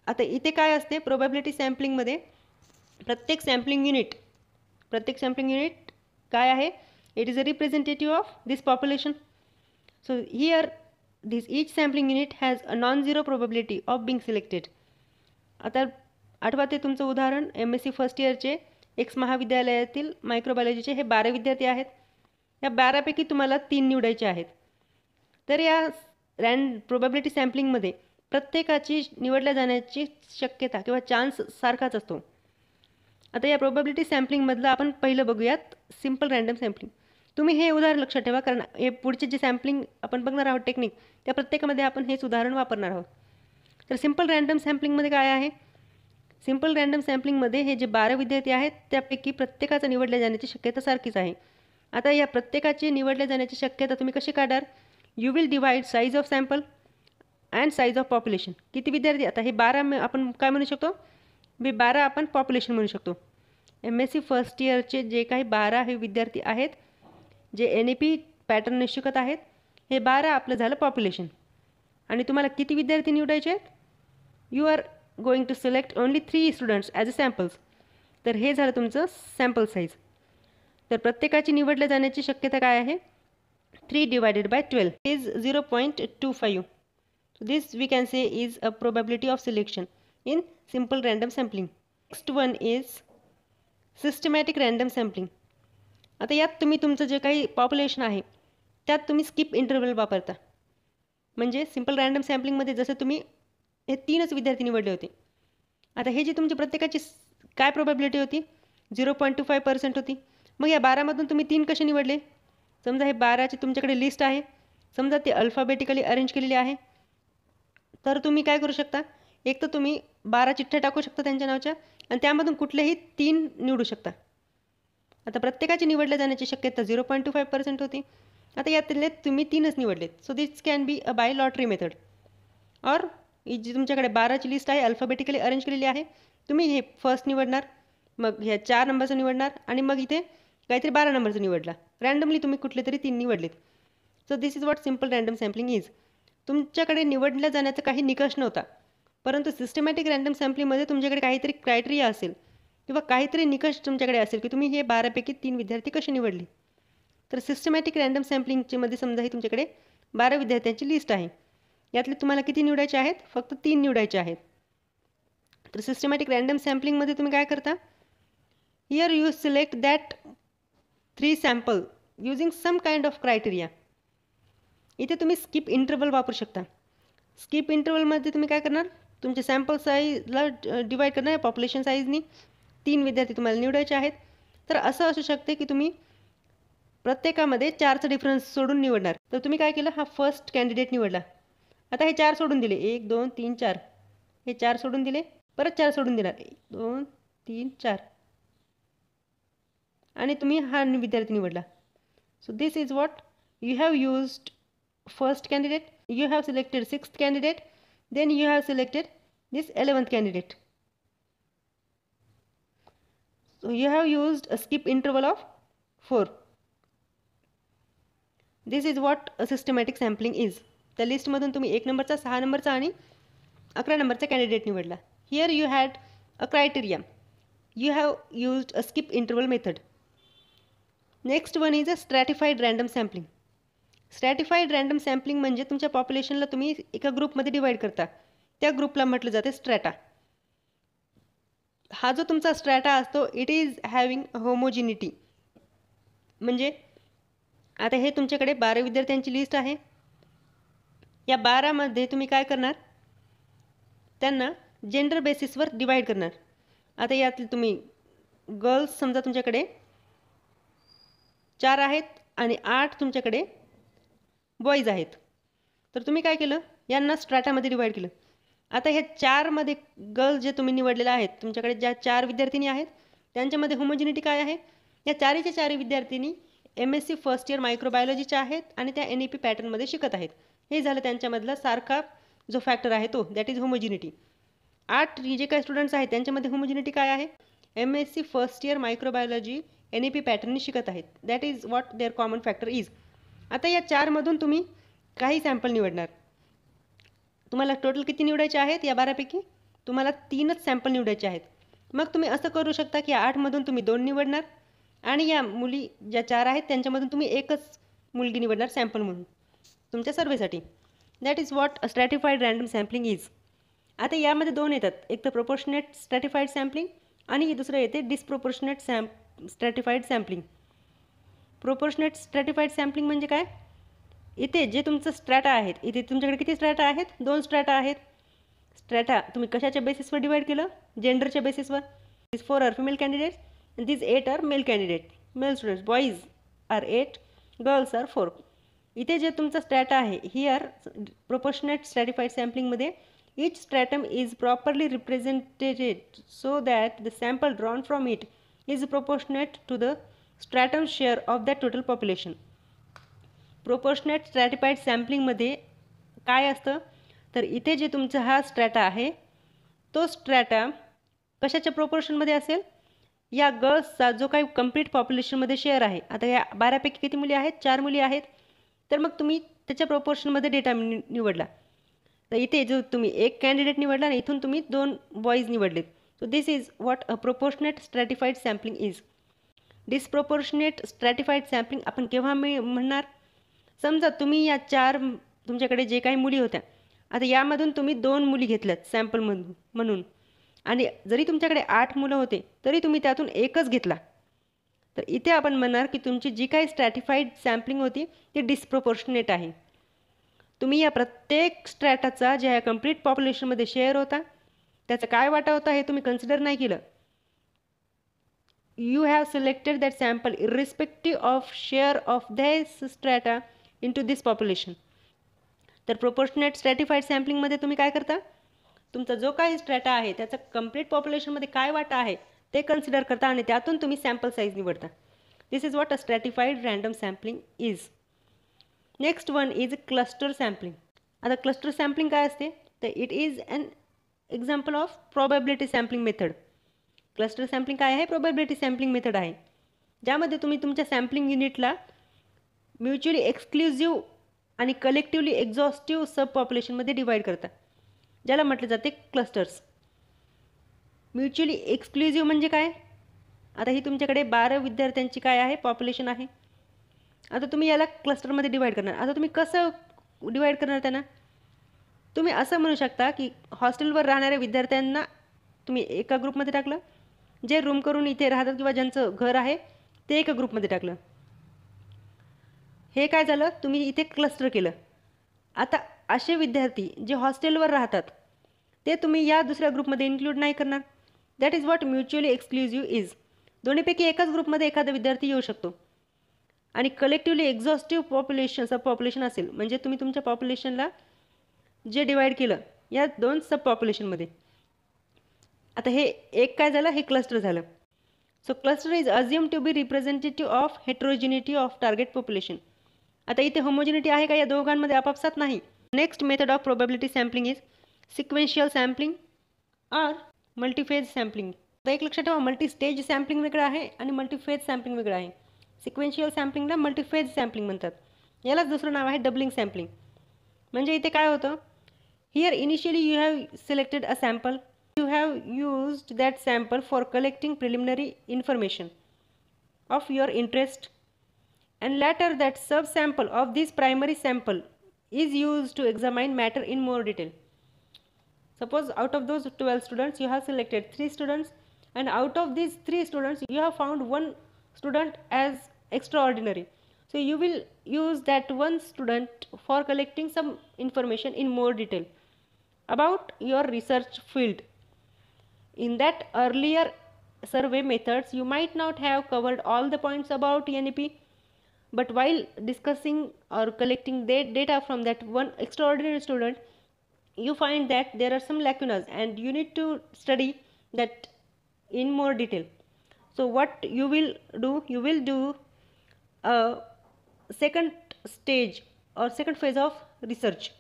आता इथे काय असते प्रोबॅबिलिटी सॅम्पलिंगमध्ये प्रत्येक सॅम्पलिंग युनिट काय आहे, it is a representative of this population. So here each sampling unit has a non-zero probability of being selected. आता आठवा ते तुमचं उदाहरण MSc फर्स्ट इयरचे एक्स महाविद्यालयातील मायक्रोबायोलॉजीचे हे 12 विद्यार्थी आहेत. या 12पैकी तुम्हाला 3 निवडायचे आहेत. तर या प्रोबॅबिलिटी सॅम्पलिंगमध्ये प्रत्येकाची निवडल्या जाण्याची शक्यता किंवा चान्स सारखाच असतो. आता या प्रोबॅबिलिटी सॅम्पलिंगमधलं आपण पहिलं बघूयात सिम्पल रँडम सॅम्पलिंग. तुम्ही हे उदाहरण लक्षात ठेवा, कारण हे पुढचे जे सॅम्पलिंग आपण बघणार आहोत टेक्निक त्या प्रत्येकामध्ये आपण हेच उदाहरण वापरणार आहोत. तर सिम्पल रँडम सॅम्पलिंगमध्ये काय आहे, सिम्पल रँडम सॅम्पलिंगमध्ये हे जे 12 विद्यार्थी आहेत त्यापैकी प्रत्येकाचं निवडल्या जाण्याची शक्यता सारखीच आहे. आता या प्रत्येकाची निवडल्या जाण्याची शक्यता तुम्ही कशी काढणार, you will divide size of sample and size of population. किती विद्यार्थी, आता हे 12 आपण काय म्हणू शकतो, 12 आपण पॉप्युलेशन म्हणू शकतो. MSc फर्स्ट इयरचे जे काही 12 हे विद्यार्थी आहेत जे NAP पॅटर्नने शिकत आहेत, हे 12 आपलं झालं पॉप्युलेशन. आणि तुम्हाला किती विद्यार्थी निवडायचे आहेत, you are going to select only 3 students as a samples. तर हे झालं तुमचं सॅम्पल साईज. तर प्रत्येकाची निवडल्या जाण्याची शक्यता काय आहे, 3 divided by 12 is 0.25. So this we can say is a probability of selection in simple random sampling. Next one is systematic random sampling. आता यात तुम्ही तुमचं जे काही पॉप्युलेशन आहे त्यात तुम्ही स्किप इंटरवल वापरता. म्हणजे सिम्पल रँडम सॅम्पलिंगमध्ये जसं तुम्ही हे 3च विद्यार्थी निवडले होते, आता हे जे तुमची प्रत्येकाची काय प्रोबॅबिलिटी होती 0.25% होती. मग या 12मधून तुम्ही 3 कसे निवडले, समजा हे 12ची तुमच्याकडे लिस्ट आहे, समजा ती अल्फाबेटिकली अरेंज केलेली आहे. तर तुम्ही काय करू शकता, एक तर तुम्ही 12 चिठ्ठ्या टाकू शकता त्यांच्या नावाच्या आणि त्यामधून कुठलेही 3 निवडू शकता. आता प्रत्येकाची निवडल्या जाण्याची शक्यता 0.25% होती. आता यातले तुम्ही 3च निवडलेत. So this can be a by lottery method. और जी तुमच्याकडे 12ची लिस्ट आहे अल्फाबेटिकली अरेंज केलेली आहे, तुम्ही हे फर्स्ट निवडणार, मग ह्या 4 नंबरचं निवडणार आणि मग इथे काहीतरी 12 नंबरचं निवडला. रँडमली तुम्ही कुठले तरी 3 निवडलेत. So this is what simple random sampling is. तुमच्याकडे निवडल्या जाण्याचा काही निकष नव्हता, परंतु सिस्टमॅटिक रँडम सॅम्पलिंगमध्ये तुमच्याकडे काहीतरी क्रायटेरिया असेल किंवा काहीतरी निकष तुमच्याकडे असेल की तुम्ही हे 12पैकी 3 विद्यार्थी कसे निवडले. तर सिस्टमॅटिक रँडम सॅम्पलिंगचे मध्ये समजा ही तुमच्याकडे 12 विद्यार्थ्यांची लिस्ट आहे, यातले तुम्हाला किती निवडायचे आहेत, फक्त 3 निवडायचे आहेत. तर सिस्टमॅटिक रँडम सॅम्पलिंगमध्ये तुम्ही काय करता, Here you select that 3 sample using some kind of criteria. इथे तुम्ही स्किप इंटरवल वापरू शकता. स्किप इंटरवलमध्ये तुम्ही काय करणार, तुमचे सॅम्पल साईजला डिवाईड करणार पॉप्युलेशन साईजनी. 3 विद्यार्थी तुम्हाला निवडायचे आहेत. तर असं असू शकते की तुम्ही प्रत्येकामध्ये 4चा डिफरन्स सोडून निवडणार. तर तुम्ही काय केलं, हा फर्स्ट कॅन्डिडेट निवडला. आता हे 4 सोडून दिले, 1 2 3 4, हे 4 सोडून दिले, परत 4 सोडून दिला, 1 2 3 4, आणि तुम्ही हा विद्यार्थी निवडला. So this is what you have used first candidate, you have selected 6th candidate, then you have selected this 11th candidate. So you have used a skip interval of 4. This is what a systematic sampling is. त्या लिस्टमधून तुम्ही 1 नंबरचा, 6 नंबरचा आणि 11 नंबरचा कॅन्डिडेट निवडला. Here you had a criteria. You have used a skip interval method. Next one is a stratified random sampling. स्ट्रॅटिफाईड random sampling म्हणजे तुमच्या पॉप्युलेशनला तुम्ही एका ग्रुपमध्ये डिवाईड करता. त्या ग्रुपला म्हटलं जाते स्ट्रॅटा. हा जो तुमचा स्ट्रॅटा असतो, इट इज हॅविंग होमोजिनिटी. म्हणजे आता हे तुमच्याकडे 12 विद्यार्थ्यांची लिस्ट आहे. या 12मध्ये तुम्ही काय करणार, त्यांना जेंडर बेसिसवर डिवाईड करणार. आता यातील तुम्ही गर्ल्स समजा तुमच्याकडे 4 आहेत आणि 8 तुमच्याकडे बॉईज आहेत. तर तुम्ही काय केलं, यांना स्ट्रॅटामध्ये डिवाईड केलं. आता ह्या 4मध्ये गर्ल्स जे तुम्ही निवडलेले आहेत, तुमच्याकडे ज्या 4 विद्यार्थिनी आहेत त्यांच्यामध्ये होमोजिनिटी काय आहे, या 4च्या 4 विद्यार्थिनी MSc फर्स्ट इयर मायक्रोबायोलॉजीच्या आहेत आणि त्या NEP पॅटर्नमध्ये शिकत आहेत. हे झालं त्यांच्यामधला सारखा जो फॅक्टर आहे तो, दॅट इज होमोजिनिटी. 8 जे काही स्टुडंट्स आहेत त्यांच्यामध्ये होमोजिनिटी काय आहे, MSc first year microbiology NEP पॅटर्नने शिकत आहेत. That is what their common factor is. आता या 4मधून तुम्ही काही सॅम्पल निवडणार. तुम्हाला टोटल किती निवडायचे आहेत, या 12पैकी तुम्हाला 3च सॅम्पल निवडायचे आहेत. मग तुम्ही असं करू शकता की 8मधून तुम्ही 2 निवडणार आणि या मुली ज्या 4 आहेत त्यांच्यामधून तुम्ही एकच मुलगी निवडणार सॅम्पल म्हणून तुमच्या सर्वेसाठी. That is what a stratified random sampling is. आता यामध्ये 2 येतात, एक तर प्रोपोर्शनेट स्ट्रॅटिफाईड सॅम्पलिंग आणि दुसरं येते disproportionate stratified sampling. Proportionate stratified sampling म्हणजे काय, इथे जे तुमचं स्ट्रॅटा आहेत, इथे तुमच्याकडे किती स्ट्रॅटा आहेत, 2 स्ट्रॅटा आहेत. स्ट्रॅटा तुम्ही कशाच्या बेसिसवर डिवाईड केलं, जेंडरच्या बेसिसवर. This 4 are female candidates and these 8 are male candidate, male students. Boys are 8, girls are 4. इथे जे तुमचा स्ट्रॅटा आहे, हिअर प्रोपोर्शनेट स्ट्रॅटिफाईड सॅम्पलिंगमध्ये each stratum is properly represented so that the sample drawn from it is proportionate to the stratum share of that total population. Proportionate stratified सॅम्पलिंगमध्ये काय असतं, तर इथे जे तुमचा हा स्ट्रॅटा आहे तो स्ट्रॅटा कशाच्या प्रोपोर्शनमध्ये असेल, या गर्ल्सचा जो काही कंप्लीट पॉप्युलेशनमध्ये शेअर आहे. आता या 12पैकी किती मुली आहेत, 4 मुली आहेत. तर मग तुम्ही त्याच्या प्रोपोर्शनमध्ये डेटा निवडला. तर इथे जो तुम्ही एक कॅन्डिडेट निवडला आणि इथून तुम्ही 2 बॉईज निवडलेत. So this is what a proportionate stratified sampling is. Disproportionate stratified sampling आपण केव्हा म्हणणार, समजा तुम्ही या 4 तुमच्याकडे जे काही मुली होत्या, आता यामधून तुम्ही 2 मुली घेतल्यात सॅम्पलमधून म्हणून, आणि जरी तुमच्याकडे 8 मुलं होते तरी तुम्ही त्यातून एकच घेतला, तर इथे आपण म्हणणार की तुमची जी काही स्ट्रॅटिफाईड सॅम्पलिंग होती ती डिस्प्रोपोर्शनेट आहे. तुम्ही या प्रत्येक स्ट्रॅटाचा ज्या कंप्लीट पॉप्युलेशनमध्ये शेअर होता त्याचा काय वाटा होता हे तुम्ही कन्सिडर नाही केलं. You have selected that sample irrespective of share of this strata into this population. तर प्रोपोर्शनेट स्ट्रॅटिफाईड सॅम्पलिंगमध्ये तुम्ही काय करता, तुमचा जो काही स्ट्रॅटा आहे त्याचा कंप्लीट पॉप्युलेशनमध्ये काय वाटा आहे ते कन्सिडर करता आणि त्यातून तुम्ही सॅम्पल साईज निवडता. This is what a stratified random sampling is. Next one is cluster sampling. आता क्लस्टर सॅम्पलिंग काय असते, तर it is an example of probability sampling method. Cluster sampling काय आहे, प्रोबॅबिलिटी सॅम्पलिंग मेथड आहे, ज्यामध्ये तुम्ही तुमच्या सॅम्पलिंग युनिटला म्युच्युअली एक्सक्लुझिव्ह आणि कलेक्टिव्हली एक्झॉस्टिव्ह सब पॉप्युलेशनमध्ये डिवाईड करता, ज्याला म्हटलं जाते क्लस्टर्स. म्युच्युअली एक्सक्लुझिव्ह म्हणजे काय, आता ही तुमच्याकडे 12 विद्यार्थ्यांची काय आहे पॉप्युलेशन आहे. आता तुम्ही याला क्लस्टरमध्ये डिवाईड करणार. आता तुम्ही कसं डिवाईड करणार त्यांना, तुम्ही असं म्हणू शकता की हॉस्टेलवर राहणाऱ्या विद्यार्थ्यांना तुम्ही एका ग्रुपमध्ये टाकलं, जे रूम करून इथे राहतात किंवा ज्यांचं घर आहे ते एका ग्रुपमध्ये टाकलं. हे काय झालं, तुम्ही इथे क्लस्टर केलं. आता असे विद्यार्थी जे हॉस्टेलवर राहतात ते तुम्ही या दुसऱ्या ग्रुपमध्ये इन्क्लूड नाही करणार. That is what mutually exclusive is. दोन्हीपैकी एकाच ग्रुपमध्ये एखादा विद्यार्थी येऊ शकतो. आणि कलेक्टिव्हली एक्झॉस्टिव्ह सब पॉप्युलेशन असेल म्हणजे तुम्ही तुमच्या पॉप्युलेशनला जे डिवाईड केलं या 2 सब पॉप्युलेशनमध्ये. आता हे एक काय झालं, हे क्लस्टर झालं. So cluster is assume to be representative of heterogeneity of target population. आता इथे होमोजिनिटी आहे का या दोघांमध्ये? आपापसात नाही. Next method of probability sampling is sequential sampling or multiphase sampling. आता एक लक्षात ठेवा, मल्टीस्टेज सॅम्पलिंग वेगळं आहे आणि मल्टीफेज सॅम्पलिंग वेगळं आहे. सिक्वेन्शियल सॅम्पलिंगला मल्टीफेज सॅम्पलिंग म्हणतात. यालाच दुसरं नाव आहे डबलिंग सॅम्पलिंग. म्हणजे इथे काय होतं, here initially you have selected a sample. You have used that sample for collecting preliminary information of your interest, and later that subsample of this primary sample is used to examine matter in more detail. Suppose out of those 12 students you have selected 3 students, and out of these 3 students you have found one student as extraordinary. So you will use that one student for collecting some information in more detail about your research field. In that earlier survey methods, you might not have covered all the points about NEP, but while discussing or collecting data from that one extraordinary student, you find that there are some lacunas and you need to study that in more detail. So what you will do a second stage or second phase of research,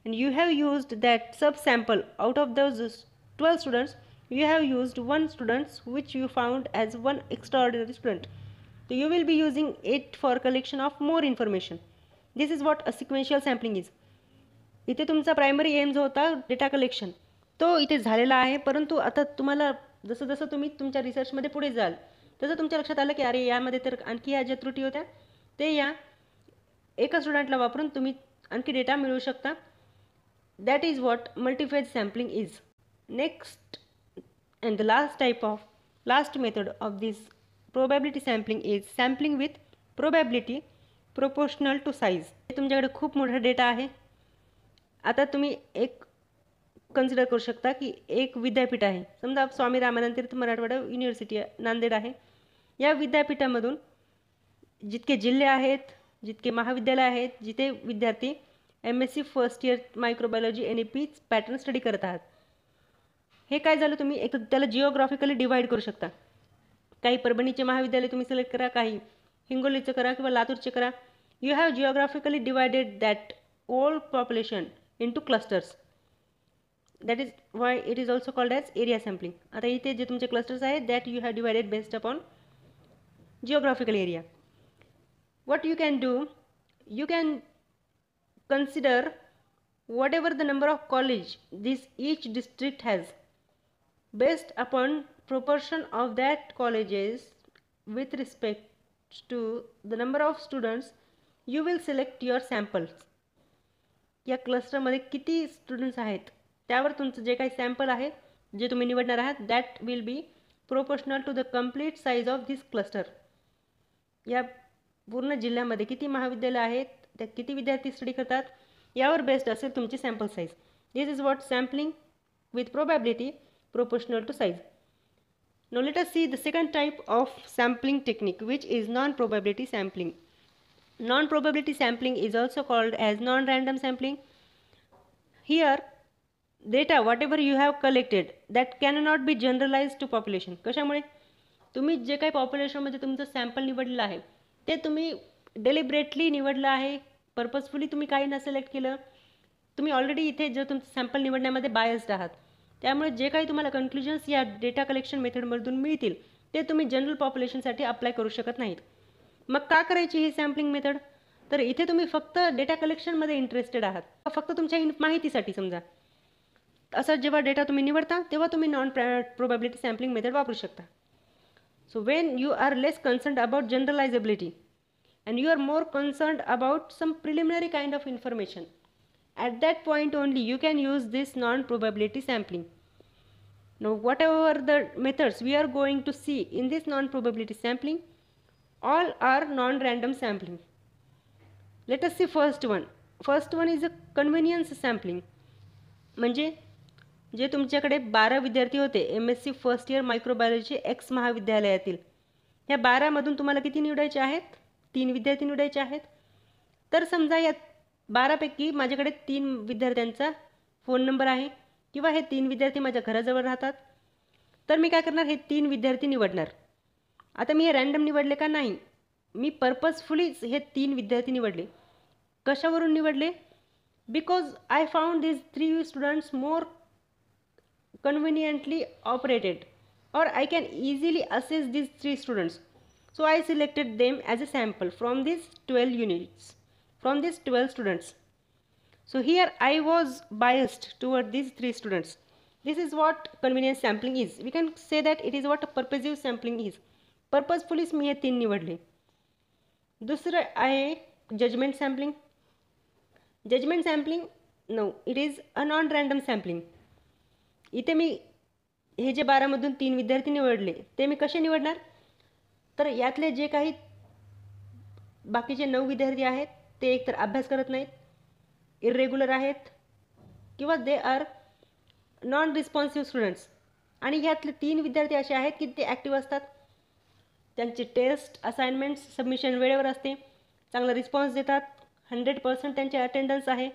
and you have used that subsample. Out of those 12 students, you have used one student which you found as one extraordinary student. So you will be using it for collection of more information. This is what a sequential sampling is. इथे तुमचा प्रायमरी एम जो होता डेटा कलेक्शन तो इथे झालेला आहे, परंतु आता तुम्हाला जसं जसं तुम्ही तुमच्या रिसर्चमध्ये पुढे जाल तसं तुमच्या लक्षात आलं की अरे यामध्ये तर आणखी ह्या ज्या त्रुटी होत्या ते या एका स्टुडंटला वापरून तुम्ही आणखी डेटा मिळवू शकता. That is what multiphase sampling is. Next and the last method of this probability sampling is sampling with probability proportional to size. तुमच्याकडे खूप मोठा डेटा आहे. आता तुम्ही एक कन्सिडर करू शकता की एक विद्यापीठ आहे, समजा स्वामी रामानंद तीर्थ मराठवाडा युनिव्हर्सिटी नांदेड आहे. या विद्यापीठामधून जितके जिल्हे आहेत, जितके महाविद्यालय आहेत, जिथे विद्यार्थी MSc first year microbiology NEP pattern study करत आहात, हे काय झालं, तुम्ही एक त्याला जिओग्राफिकली डिवाइड करू शकता. काही परभणीचे महाविद्यालय तुम्ही सिलेक्ट करा, काही हिंगोलीचं करा किंवा लातूरचे करा. You have geographically divided that whole population into clusters. That is why it is also called as area sampling. आता इथे जे तुमचे क्लस्टर्स आहेत that you have divided based upon geographical area. what you can do, you can consider whatever the number of college this each district has. Based upon proportion of that colleges with respect to the number of students, you will select your samples. या क्लस्टरमध्ये किती स्टुडंट्स आहेत त्यावर तुमचं जे काही सॅम्पल आहे जे तुम्ही निवडणार आहात that will be proportional to the complete size of this cluster. या पूर्ण जिल्ह्यामध्ये किती महाविद्यालय आहेत, त्या किती विद्यार्थी स्टडी करतात यावर बेस्ड असेल तुमची sample size. This is what sampling with probability proportional to size. Now let us see the second type of sampling technique, which is non-probability sampling. Non-probability sampling is also called as non-random sampling. Here data whatever you have collected that cannot be generalized to population. कशामुळे तुम्ही जे काही पॉप्युलेशनमध्ये तुमचं सॅम्पल निवडलं आहे ते तुम्ही डेलिब्रेटली निवडलं आहे, पर्पजफुली तुम्ही काही न सिलेक्ट केलं. तुम्ही ऑलरेडी इथे जर तुमचं सॅम्पल निवडण्यामध्ये बायस्ड आहात, त्यामुळे जे काही तुम्हाला कन्क्लुजन्स या डेटा कलेक्शन मेथडमधून मिळतील ते तुम्ही जनरल पॉप्युलेशनसाठी अप्लाय करू शकत नाहीत. मग का करायची ही सॅम्पलिंग मेथड? तर इथे तुम्ही फक्त डेटा कलेक्शनमध्ये इंटरेस्टेड आहात, फक्त तुमच्या माहितीसाठी. समजा असा जेव्हा डेटा तुम्ही निवडता तेव्हा तुम्ही नॉन प्रोबॅबिलिटी सॅम्पलिंग मेथड वापरू शकता. So when you are less concerned about generalizability and you are more concerned about some preliminary kind of information, at that point only you can use this non-probability sampling. Now whatever the methods we are going to see in this non-probability sampling, all are non-random sampling. Let us see first one. First one is a convenience sampling. म्हणजे जे तुमच्याकडे 12 विद्यार्थी होते MSc first year microbiology x महाविद्यालयातील, ह्या 12मधून तुम्हाला किती निवडायचे आहेत? 3 विद्यार्थी निवडायचे आहेत. तर समजा या 12पैकी माझ्याकडे 3 विद्यार्थ्यांचा फोन नंबर आहे किंवा हे 3 विद्यार्थी माझ्या घराजवळ राहतात. तर मी काय करणार, हे 3 विद्यार्थी निवडणार. आता मी हे रँडम निवडले का? नाही, मी पर्पजफुली हे 3 विद्यार्थी निवडले. कशावरून निवडले? Because I found these 3 students more conveniently operated, or I can easily assess these 3 students. So I selected them as a sample from these 12 units, from these 12 students. So here I was biased toward these 3 students. This is what convenience sampling is. We can say that it is what purposive sampling is. Purposefully मी हे 3 निवडले. दुसरं आहे judgement sampling. Judgement sampling, no, it is a non random sampling. इथे मी हे जे 12मधून 3 विद्यार्थी निवडले ते मी कसे निवडणार? तर यातले जे काही बाकीचे 9 विद्यार्थी आहेत ते एकतर अभ्यास करत नाहीत, इरेग्युलर आहेत, किंवा they are non responsive students. आणि ह्यातले 3 विद्यार्थी असे आहेत की ते ॲक्टिव्ह असतात, त्यांचे टेस्ट असाइनमेंट्स सबमिशन वेळेवर असते, चांगला रिस्पॉन्स देतात, 100% त्यांचे अटेंडन्स आहे.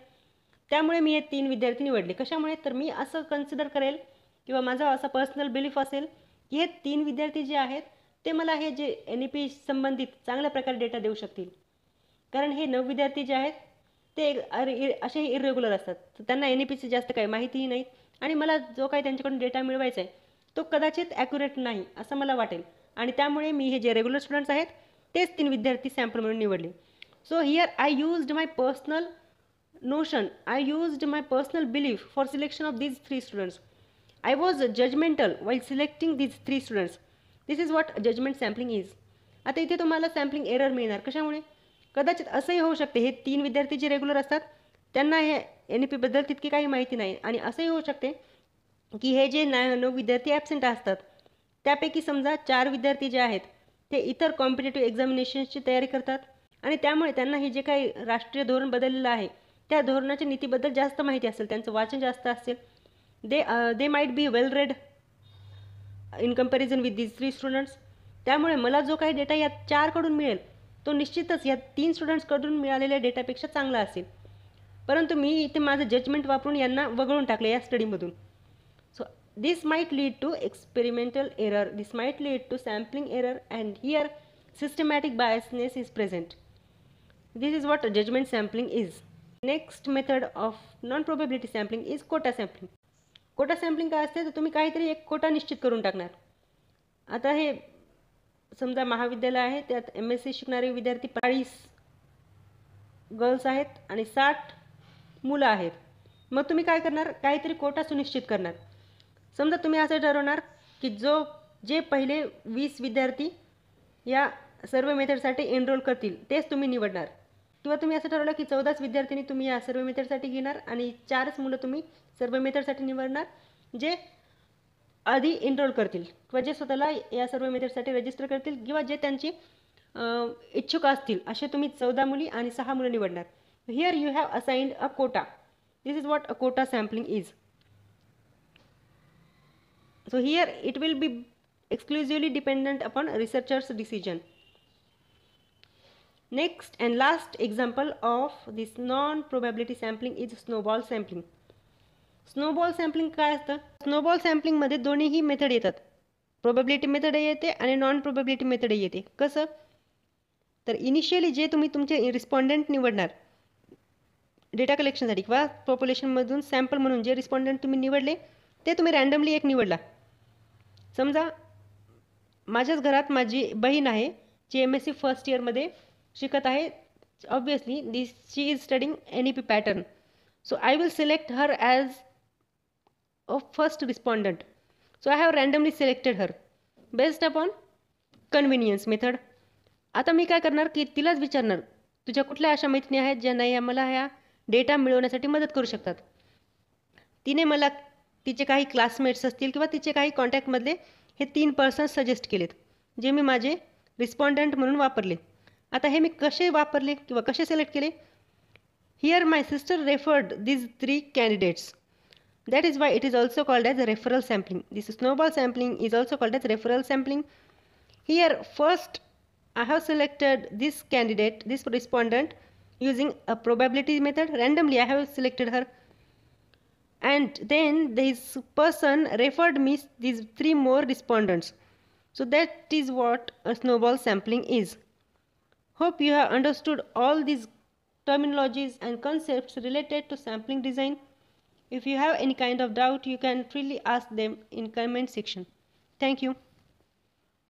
त्यामुळे मी हे 3 विद्यार्थी निवडले. कशामुळे? तर मी असं कन्सिडर करेल किंवा माझा असा पर्सनल बिलीफ असेल की हे 3 विद्यार्थी जे आहेत ते मला हे जे NEP संबंधित चांगल्या प्रकारे डेटा देऊ शकतील. कारण हे 9 विद्यार्थी जे आहेत ते असे इरेग्युलर असतात, तर त्यांना NEPची जास्त काही माहितीही नाही आणि मला जो काही त्यांच्याकडून डेटा मिळवायचा आहे तो कदाचित ॲक्युरेट नाही असं मला वाटेल. आणि त्यामुळे मी हे जे रेग्युलर स्टुडंट्स आहेत तेच 3 विद्यार्थी सॅम्पल म्हणून निवडले. So here I used my personal notion, I used my personal belief for selection of these 3 students. I was judgmental while selecting these 3 students. This is what judgment sampling is. आता इथे तुम्हाला सॅम्पलिंग एरर मिळणार. कशामुळे? कदाचित असंही होऊ शकते हे 3 विद्यार्थी जे रेग्युलर असतात त्यांना हे NEP बद्दल तितकी काही माहिती नाही, आणि असंही होऊ शकते की हे जे 9 विद्यार्थी ॲब्सेंट असतात त्यापैकी समजा 4 विद्यार्थी जे आहेत ते इतर कॉम्पिटेटिव्ह एक्झामिनेशन्सची तयारी करतात आणि त्यामुळे त्यांना हे जे काही राष्ट्रीय धोरण बदललेलं आहे त्या धोरणाच्या नीतीबद्दल जास्त माहिती असेल, त्यांचं वाचन जास्त असेल. They might be well read in comparison with these 3 students. त्यामुळे मला जो काही डेटा या 4कडून मिळेल तो निश्चितच या 3 स्टुडंट्सकडून मिळालेल्या डेटापेक्षा चांगला असेल. परंतु मी इथे माझं जजमेंट वापरून यांना वगळून टाकले या स्टडीमधून. So this might lead to experimental error, this might lead to sampling error, and here systematic biasness is present. This is what judgment sampling is. Next method of non-probability sampling is quota sampling. Quota sampling काय असते? तर तुम्ही काहीतरी एक कोटा निश्चित करून टाकणार. आता हे समजा महाविद्यालय आहे, त्यात MSc शिकणारे विद्यार्थी 40 गर्ल्स आहेत आणि 60 मुलं आहेत. मग तुम्ही काय करणार? काहीतरी कोटा सुनिश्चित करणार. समजा तुम्ही असं ठरवणार की जे पहिले 20 विद्यार्थी या सर्वे मेथडसाठी एनरोल करतील तेच तुम्ही निवडणार. किंवा तुम्ही असं ठरवलं की 14 विद्यार्थ्यांनी तुम्ही या सर्वे मेथडसाठी घेणार आणि 4च मुलं तुम्ही सर्वे मेथडसाठी निवडणार जे आधी एनरोल करतील किंवा जे स्वतःला या सर्वे मेथडसाठी रजिस्टर करतील किंवा जे त्यांची इच्छुक असतील असे तुम्ही 14 मुली आणि 6 मुलं निवडणार. Here you have assigned a quota. This is what a quota sampling is. So here it will be exclusively dependent upon researcher's decision. Next and last example of this non-probability sampling is snowball sampling. Snowball sampling काय असतं? Snowball sampling मध्ये दोन्हीही मेथड येतात. प्रोबॅबिलिटी मेथड येते आणि नॉन प्रोबॅबिलिटी मेथड येते. कसं? तर इनिशियली जे तुम्ही तुमचे रिस्पॉन्डंट निवडणार डेटा कलेक्शनसाठी किंवा पॉप्युलेशनमधून सॅम्पल म्हणून जे रिस्पॉन्डंट तुम्ही निवडले ते तुम्ही रँडमली एक निवडला. समजा माझ्याच घरात माझी बहीण आहे जी MSc फर्स्ट इयरमध्ये शिकत आहे. Obviously she is studying NEP pattern. So I will select her as a first respondent. So I have randomly selected her based upon convenience method. आता मी काय करणार की तिलाच विचारणार तुझ्या कुठल्या अशा मैत्रिणी आहेत ज्या नाही मला ह्या डेटा मिळवण्यासाठी मदत करू शकतात. तिने मला तिचे काही क्लासमेट्स असतील किंवा तिचे काही कॉन्टॅक्टमधले हे 3 पर्सन्स सजेस्ट केलेत, जे मी माझे रिस्पॉन्डंट म्हणून वापरले. आता हे मी कसे वापरले किंवा कसे सिलेक्ट केले? Here my sister referred these 3 candidates. That is why it is also called as a referral sampling. This snowball sampling is also called as referral sampling. Here first I have selected this candidate, this respondent, using a probability method. Randomly I have selected her, and then this person referred me these 3 more respondents. So that is what a snowball sampling is. Hope you have understood all these terminologies and concepts related to sampling design. If you have any kind of doubt, you can freely ask them in comment section. Thank you.